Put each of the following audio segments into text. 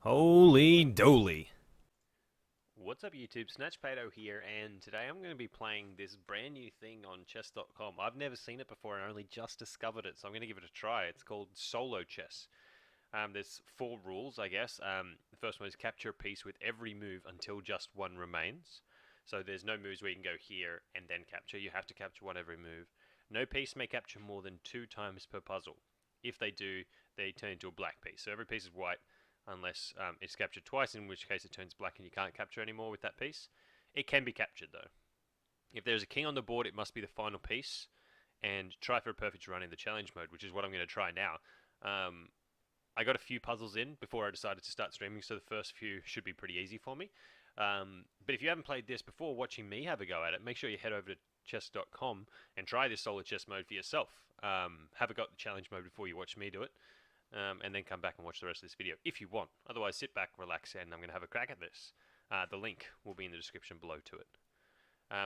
Holy doly. What's up YouTube, SnatchPato here, and today I'm going to be playing this brand new thing on chess.com. I've never seen it before and only just discovered it, so I'm going to give it a try. It's called solo chess. There's four rules, I guess. The first one is capture a piece with every move until just one remains. So there's no moves where you can go here and then capture. You have to capture one every move. No piece may capture more than 2 times per puzzle. If they do, they turn into a black piece. So every piece is white unless it's captured twice, in which case it turns black and you can't capture anymore with that piece. It can be captured though. If there's a king on the board, it must be the final piece, and try for a perfect run in the challenge mode, which is what I'm going to try now. I got a few puzzles in before I decided to start streaming, so the first few should be pretty easy for me. But if you haven't played this before watching me have a go at it, make sure you head over to chess.com and try this solo chess mode for yourself. Have a go at the challenge mode before you watch me do it. And then come back and watch the rest of this video if you want. Otherwise, sit back, relax, and I'm going to have a crack at this. The link will be in the description below to it.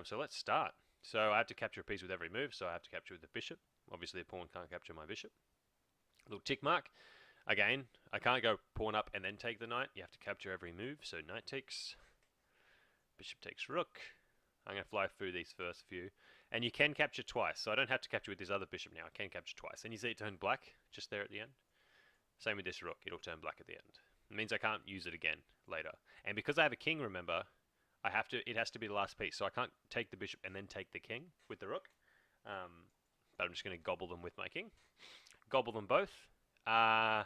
So let's start. So I have to capture a piece with every move, so I have to capture with the bishop. Obviously, a pawn can't capture my bishop. Little tick mark. Again, I can't go pawn up and then take the knight. You have to capture every move, so knight takes, bishop takes rook. I'm going to fly through these first few. And you can capture twice, so I don't have to capture with this other bishop now. I can capture twice. And you see it turn black just there at the end. Same with this rook, it'll turn black at the end. It means I can't use it again later. And because I have a king, remember, it has to be the last piece. So I can't take the bishop and then take the king with the rook. But I'm just going to gobble them with my king. Gobble them both. I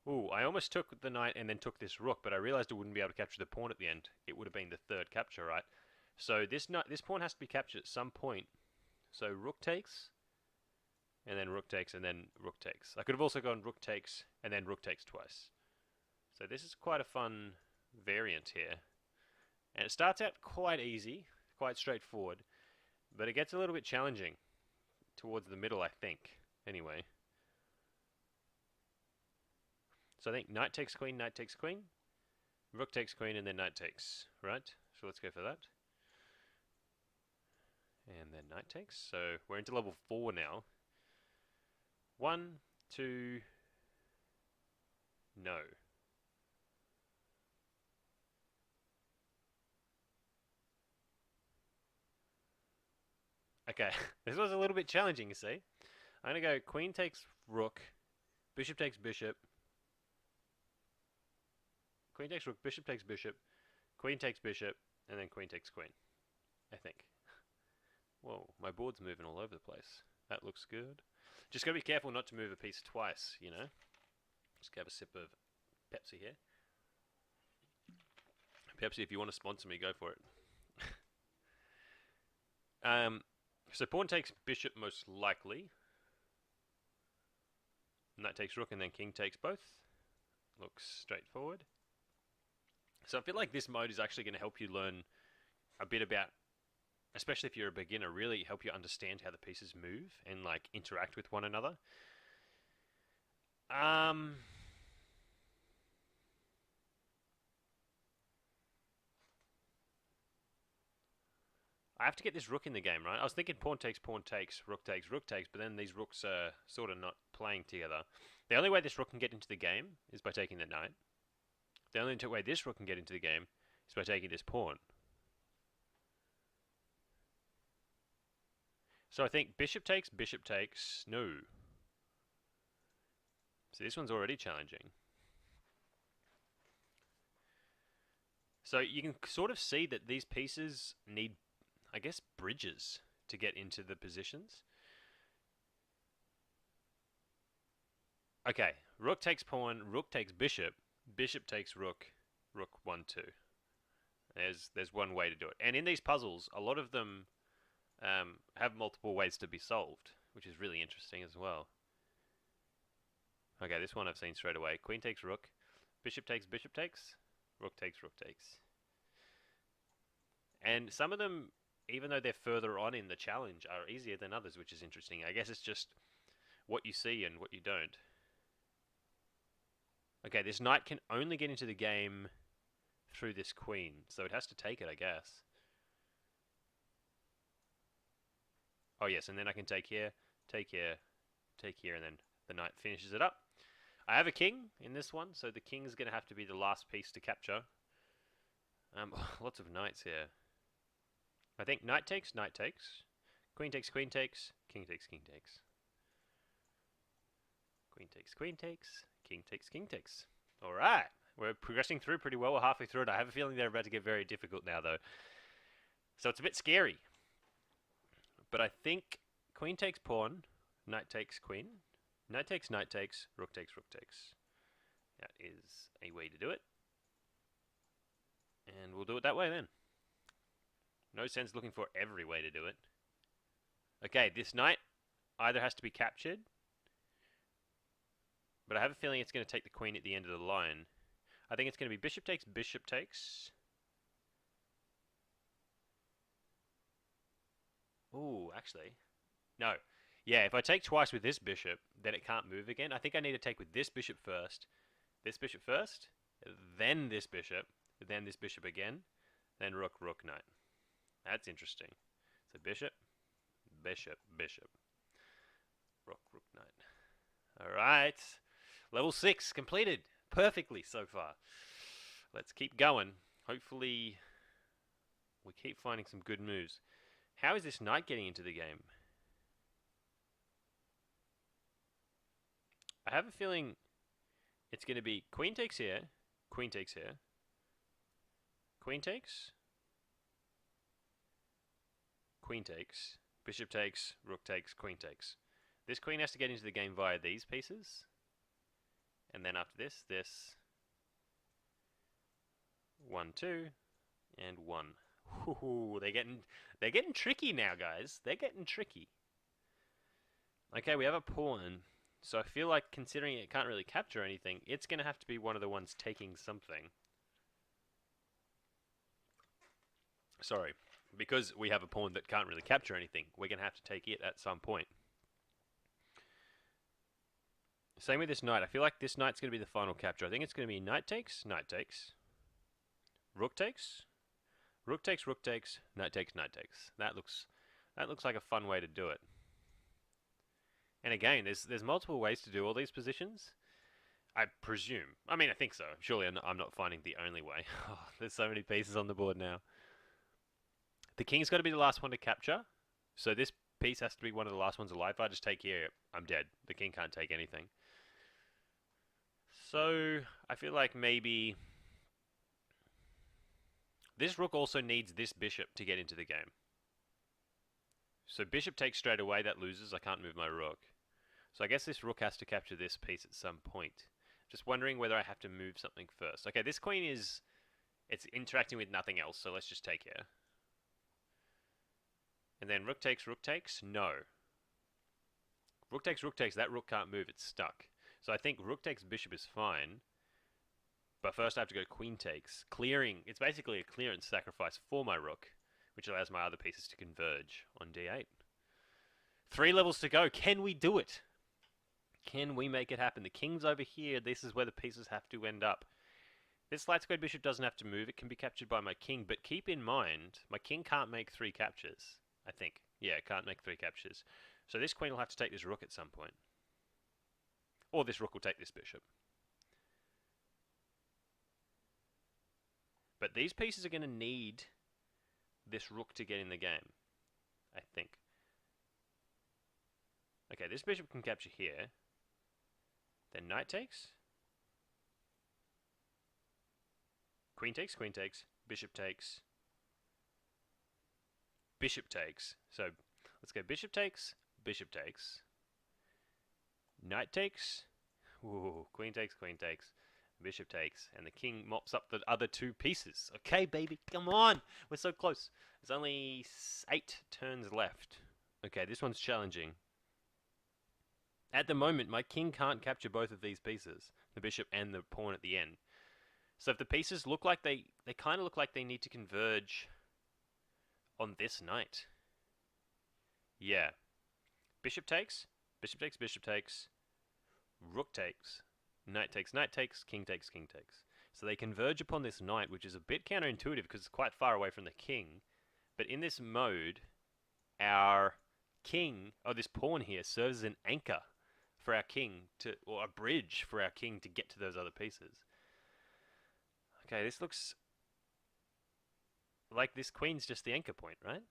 almost took the knight and then took this rook, but I realized I wouldn't be able to capture the pawn at the end. It would have been the third capture, right? So this pawn has to be captured at some point. So rook takes, and then rook takes, and then rook takes. I could have also gone rook takes, and then rook takes twice. So this is quite a fun variant here. And it starts out quite easy, quite straightforward, but it gets a little bit challenging towards the middle, I think. Anyway. So I think knight takes queen, rook takes queen, and then knight takes, right? So let's go for that. And then knight takes. So we're into level 4 now. 1, 2, no. Okay, this was a little bit challenging, you see. I'm going to go queen takes rook, bishop takes bishop, queen takes rook, bishop takes bishop, queen takes bishop, and then queen takes queen, I think. Whoa, my board's moving all over the place. That looks good. Just got to be careful not to move a piece twice, you know. Just have a sip of Pepsi here. Pepsi, if you want to sponsor me, go for it. So pawn takes bishop most likely. Knight takes rook and then king takes both. Looks straightforward. So I feel like this mode is actually going to help you learn a bit about, especially if you're a beginner, really help you understand how the pieces move and like interact with one another. I have to get this rook in the game, right? I was thinking pawn takes, rook takes, but then these rooks are sort of not playing together. The only way this rook can get into the game is by taking the knight. The only way this rook can get into the game is by taking this pawn. So I think bishop takes, no. So this one's already challenging. So you can sort of see that these pieces need, I guess, bridges to get into the positions. Okay, rook takes pawn, rook takes bishop, bishop takes rook, rook 1, 2. There's one way to do it. And in these puzzles, a lot of them have multiple ways to be solved, which is really interesting as well. Okay, this one I've seen straight away. Queen takes rook, bishop takes, rook takes. And some of them, even though they're further on in the challenge, are easier than others, which is interesting. I guess it's just what you see and what you don't. Okay, this knight can only get into the game through this queen, so it has to take it, I guess. Oh yes, and then I can take here, and then the knight finishes it up. I have a king in this one, so the king is going to have to be the last piece to capture. Lots of knights here. I think knight takes, queen takes, king takes, king takes. Queen takes, king takes. Alright, we're progressing through pretty well. We're halfway through it. I have a feeling they're about to get very difficult now, though. So it's a bit scary. But I think queen takes pawn, knight takes queen, knight takes, rook takes, rook takes. That is a way to do it. And we'll do it that way then. No sense looking for every way to do it. Okay, this knight either has to be captured, but I have a feeling it's going to take the queen at the end of the line. I think it's going to be bishop takes, bishop takes. Ooh, actually. No. Yeah, if I take twice with this bishop, then it can't move again. I think I need to take with this bishop first, then this bishop again, then rook, rook, knight. That's interesting. So bishop, bishop, bishop. Rook, rook, knight. Alright. Level 6 completed perfectly so far. Let's keep going. Hopefully we keep finding some good moves. How is this knight getting into the game? I have a feeling it's going to be queen takes here, queen takes here, queen takes, queen takes, bishop takes, rook takes, queen takes. This queen has to get into the game via these pieces. And then after this, 1, 2, and 1. Ooh, they're getting tricky now, guys. They're getting tricky. Okay, we have a pawn. So I feel like considering it can't really capture anything, it's going to have to be one of the ones taking something. Sorry. Because we have a pawn that can't really capture anything, we're going to have to take it at some point. Same with this knight. I feel like this knight's going to be the final capture. I think it's going to be knight takes, rook takes, rook takes, rook takes, knight takes, knight takes. That looks like a fun way to do it. And again, there's multiple ways to do all these positions. I presume. I mean, I think so. Surely I'm not finding the only way. Oh, there's so many pieces on the board now. The king's got to be the last one to capture. So this piece has to be one of the last ones alive. If I just take here, I'm dead. The king can't take anything. So I feel like maybe this rook also needs this bishop to get into the game. So bishop takes straight away, that loses. I can't move my rook. So I guess this rook has to capture this piece at some point. Just wondering whether I have to move something first. Okay, this queen it's interacting with nothing else, so let's just take here. And then rook takes, no. Rook takes, that rook can't move, it's stuck. So I think rook takes bishop is fine. But first I have to go queen takes. Clearing, it's basically a clearance sacrifice for my rook, which allows my other pieces to converge on d8. 3 levels to go. Can we do it? Can we make it happen? The king's over here. This is where the pieces have to end up. This light squared bishop doesn't have to move. It can be captured by my king. But keep in mind, my king can't make 3 captures, I think. Yeah, it can't make 3 captures. So this queen will have to take this rook at some point. Or this rook will take this bishop. But these pieces are going to need this rook to get in the game, I think. Okay, this bishop can capture here. Then knight takes. Queen takes, bishop takes. Bishop takes. So let's go bishop takes, knight takes. Ooh, queen takes, bishop takes. And the king mops up the other 2 pieces. Okay, baby, come on. We're so close. There's only 8 turns left. Okay, this one's challenging. At the moment, my king can't capture both of these pieces, the bishop and the pawn at the end. So if the pieces look like they kind of look like they need to converge on this knight. Yeah. Bishop takes, bishop takes, rook takes, knight takes, king takes. So they converge upon this knight, which is a bit counterintuitive because it's quite far away from the king. But in this mode, our king, this pawn here, serves as an anchor for our king to, or a bridge for our king to get to those other pieces. Okay, this looks like this queen's just the anchor point, right?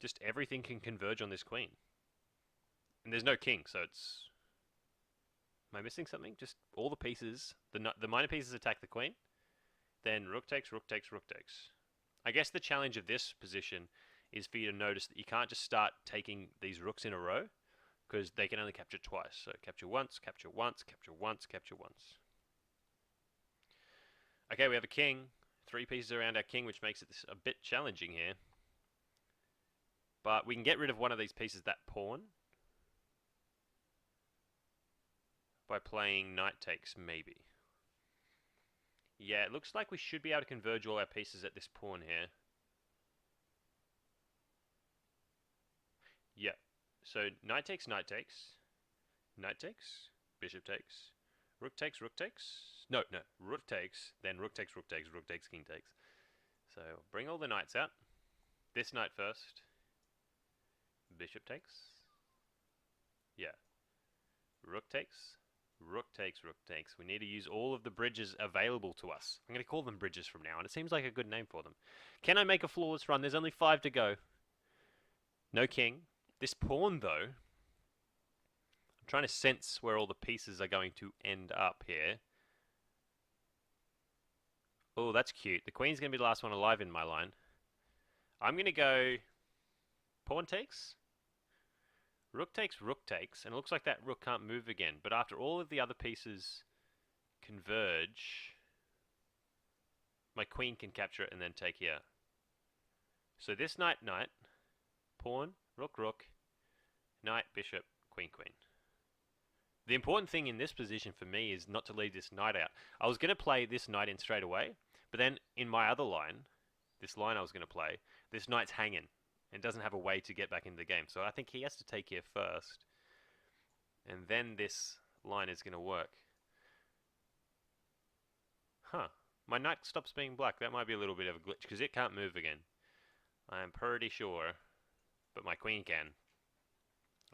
Just everything can converge on this queen. And there's no king, so it's... Am I missing something? Just all the pieces, the minor pieces attack the queen, then rook takes, rook takes, rook takes. I guess the challenge of this position is for you to notice that you can't just start taking these rooks in a row, because they can only capture twice. So capture once, capture once, capture once, capture once. Okay, we have a king. 3 pieces around our king, which makes it a bit challenging here. But we can get rid of one of these pieces, that pawn, by playing knight takes, maybe. Yeah, it looks like we should be able to converge all our pieces at this pawn here. Yeah. So knight takes, knight takes, knight takes, bishop takes, rook takes, rook takes. No, rook takes, then rook takes, rook takes, rook takes, king takes. So bring all the knights out. This knight first. Bishop takes. Yeah. Rook takes, rook takes, rook takes. We need to use all of the bridges available to us. I'm going to call them bridges from now on. It seems like a good name for them. Can I make a flawless run? There's only 5 to go. No king. This pawn, though, I'm trying to sense where all the pieces are going to end up here. Oh, that's cute. The queen's going to be the last one alive in my line. I'm going to go pawn takes, rook takes, and it looks like that rook can't move again. But after all of the other pieces converge, my queen can capture it and then take here. So this knight, pawn, rook, knight, bishop, queen. The important thing in this position for me is not to leave this knight out. I was going to play this knight in straight away, but then in my other line, this line I was going to play, this knight's hanging and doesn't have a way to get back into the game. So I think he has to take here first, and then this line is going to work. Huh. My knight stops being black. That might be a little bit of a glitch, because it can't move again. I am pretty sure, but my queen can.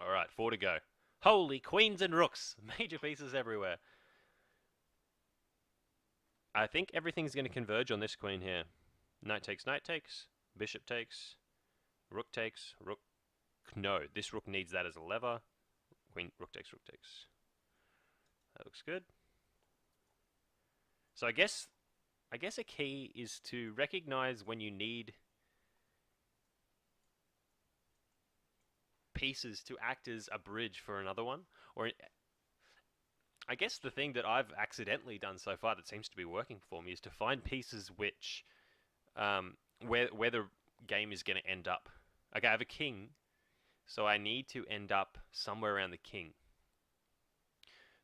Alright, 4 to go. Holy queens and rooks! Major pieces everywhere. I think everything's going to converge on this queen here. Knight takes, bishop takes, rook takes, rook... No, this rook needs that as a lever. Queen, rook takes. That looks good. So I guess a key is to recognize when you need pieces to act as a bridge for another one. Or I guess the thing that I've accidentally done so far that seems to be working for me is to find pieces which where the game is going to end up. Okay, I have a king, so I need to end up somewhere around the king.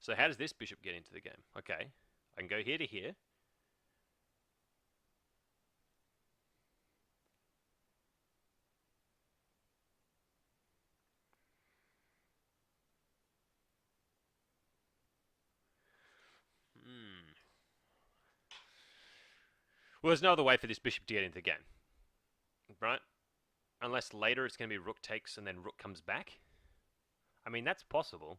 So how does this bishop get into the game? Okay, I can go here to here. Well, there's no other way for this bishop to get into the game, right? Unless later it's going to be rook takes and then rook comes back. I mean, that's possible.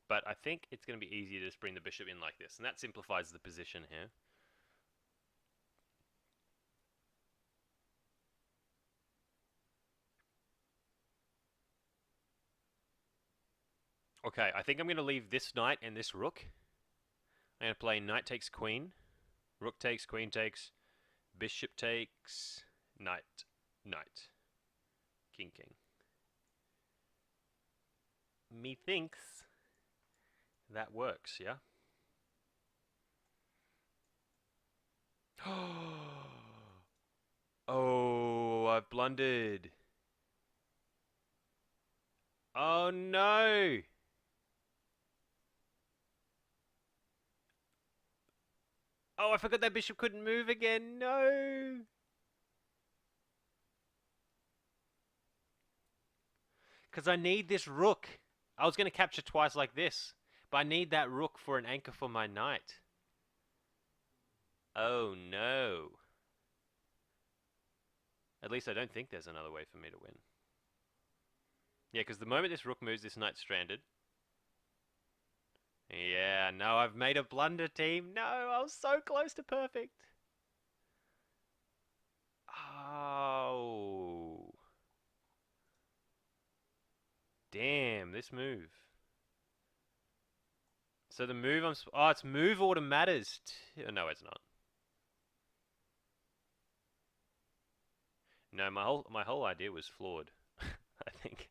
But I think it's going to be easier to just bring the bishop in like this, and that simplifies the position here. Okay, I think I'm going to leave this knight and this rook. I'm going to play knight takes queen, rook takes, queen takes, bishop takes, knight, king. Methinks that works, yeah? Oh, I've blundered. Oh no! Oh, I forgot that bishop couldn't move again. No! Because I need this rook. I was going to capture twice like this, but I need that rook for an anchor for my knight. Oh no. At least I don't think there's another way for me to win. Yeah, because the moment this rook moves, this knight's stranded. Yeah, no, I've made a blunder, team. No, I was so close to perfect. Oh. Damn, this move. So the move oh, it's move order matters. No, it's not. No, my whole idea was flawed. I think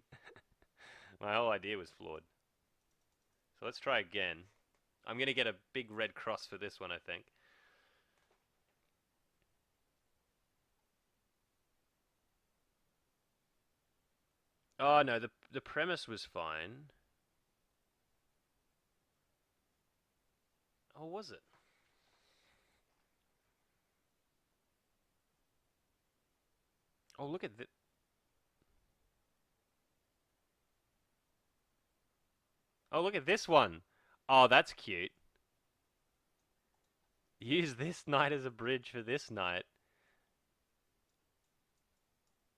my whole idea was flawed. So let's try again. I'm gonna get a big red cross for this one, I think. Oh no, the premise was fine. Oh, was it? Oh, look at this. Oh, look at this one. Oh, that's cute. Use this knight as a bridge for this knight.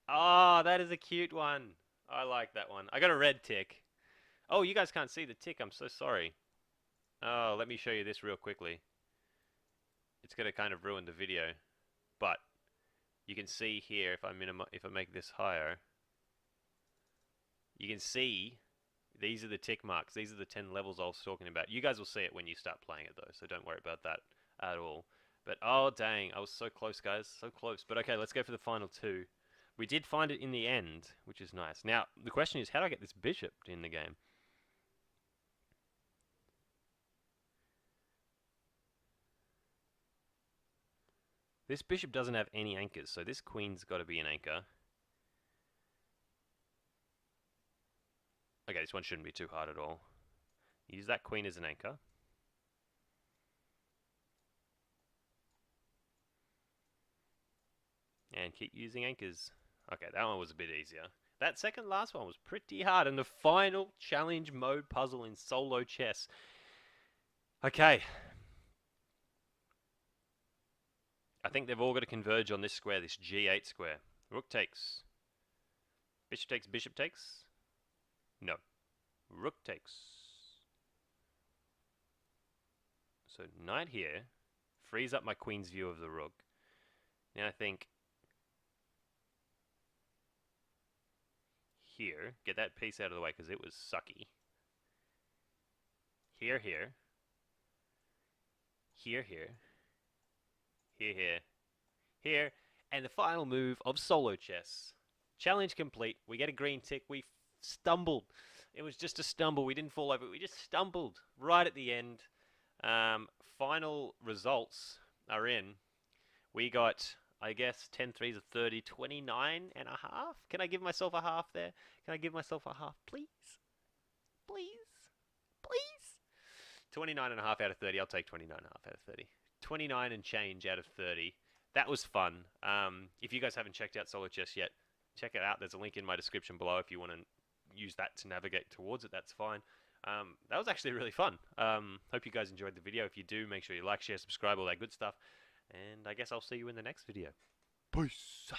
Oh, that is a cute one. I like that one. I got a red tick. Oh, you guys can't see the tick. I'm so sorry. Oh, let me show you this real quickly. It's going to kind of ruin the video, but you can see here if I make this higher, you can see these are the tick marks. These are the 10 levels I was talking about. You guys will see it when you start playing it though, so don't worry about that at all. But oh dang, I was so close, guys, so close. But okay, let's go for the final two. We did find it in the end, which is nice. Now, the question is, how do I get this bishop in the game? This bishop doesn't have any anchors, so this queen's got to be an anchor. Okay, this one shouldn't be too hard at all. Use that queen as an anchor. And keep using anchors. Okay, that one was a bit easier. That second last one was pretty hard. And the final challenge mode puzzle in solo chess. Okay. I think they've all got to converge on this square, this G8 square. Rook takes. Bishop takes, bishop takes. No. Rook takes. So knight here frees up my queen's view of the rook. Now I think here, get that piece out of the way because it was sucky. Here, here. Here, here. Here, here. Here. And the final move of solo chess. Challenge complete. We get a green tick. We stumbled. It was just a stumble. We didn't fall over. We just stumbled right at the end. Final results are in. We got, I guess, 10 threes of 30, 29 and a half. Can I give myself a half there? Can I give myself a half, please? Please? Please? 29 and a half out of 30. I'll take 29 and a half out of 30. 29 and change out of 30. That was fun. If you guys haven't checked out Solo Chess yet, check it out. There's a link in my description below if you want to use that to navigate towards it. That's fine. That was actually really fun. Hope you guys enjoyed the video. If you do, make sure you like, share, subscribe, all that good stuff. And I guess I'll see you in the next video. Peace.